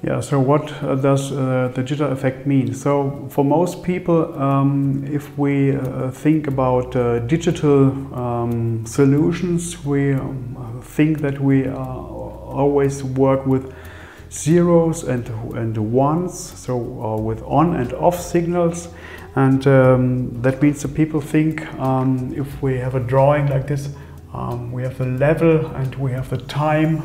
Yeah, so what does the jitter effect mean? So for most people, if we think about digital solutions, we think that we always work with zeros and ones, so with on and off signals. And that means that people think if we have a drawing like this, we have the level and we have the time.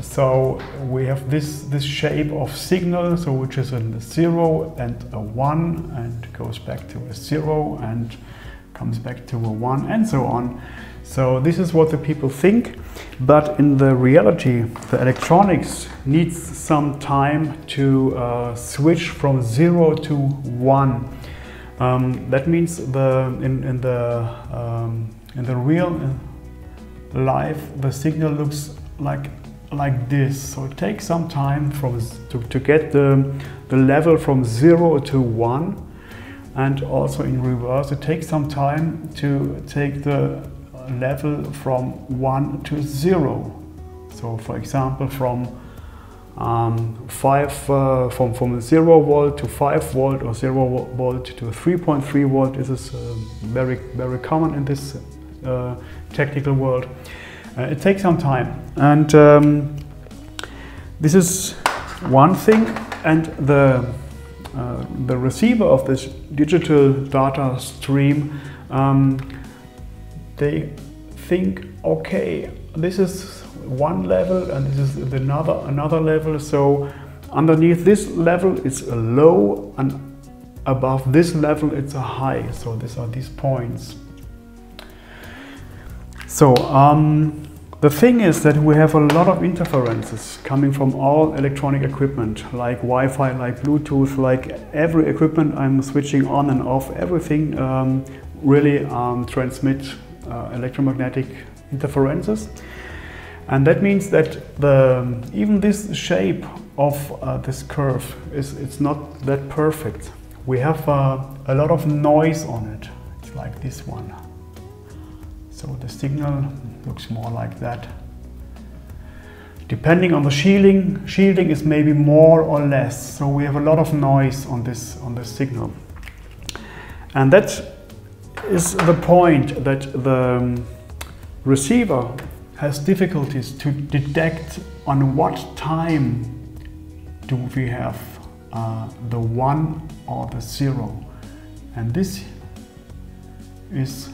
So we have this shape of signal, so which is a 0 and a 1, and goes back to a 0 and comes back to a 1, and so on. So this is what the people think, but in the reality, the electronics needs some time to switch from 0 to 1. That means in the real life, the signal looks like this. So it takes some time to get the level from 0 to 1, and also in reverse it takes some time to take the level from 1 to 0. So for example from 0 volt to 5 volt or 0 volt to 3.3 volt. This is very common in this technical world. It takes some time, and this is one thing. And the receiver of this digital data stream, they think, okay, this is one level and this is another level. So underneath this level it's a low, and above this level it's a high. So these are these points. So the thing is that we have a lot of interferences coming from all electronic equipment, like Wi-Fi, like Bluetooth, like every equipment I'm switching on and off. Everything really transmit electromagnetic interferences, and that means that even this shape of this curve it's not that perfect. We have a lot of noise on it. It's like this one. So the signal looks more like that. Depending on the shielding is maybe more or less. So we have a lot of noise on this signal. And that is the point, that the receiver has difficulties to detect on what time do we have the 1 or the 0. And this is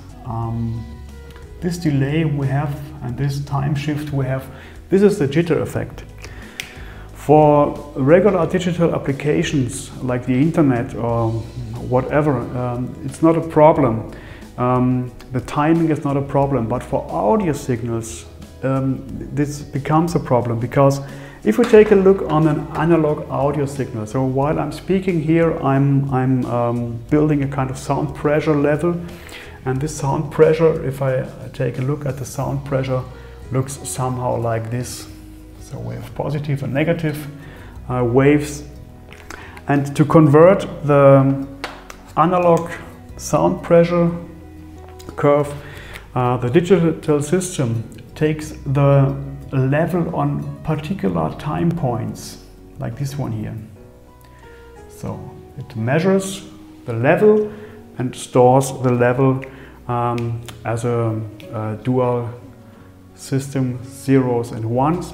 this delay we have, and this time shift we have. This is the jitter effect. For regular digital applications like the internet or whatever, it's not a problem. The timing is not a problem, but for audio signals this becomes a problem, because if we take a look on an analog audio signal, so while I'm speaking here, I'm building a kind of sound pressure level. And this sound pressure, if I take a look at the sound pressure, looks somehow like this. So we have positive and negative waves. And to convert the analog sound pressure curve, the digital system takes the level on particular time points, like this one here. So it measures the level and stores the level as a dual system, zeros and ones.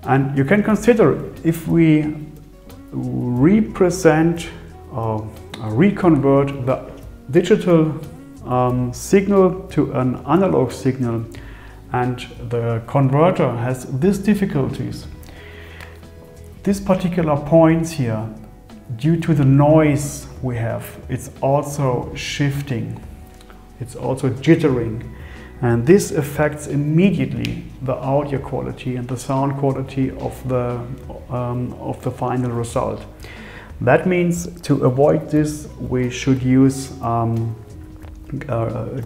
And you can consider, if we represent or reconvert the digital signal to an analog signal, and the converter has these difficulties, these particular points here, due to the noise we have, it's also shifting, it's also jittering, and this affects immediately the audio quality and the sound quality of the final result. That means to avoid this, we should use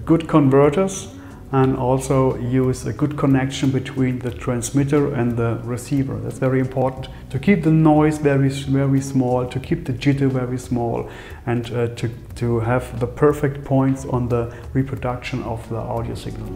good converters, and also use a good connection between the transmitter and the receiver. That's very important, to keep the noise very small, to keep the jitter very small, and to have the perfect points on the reproduction of the audio signal.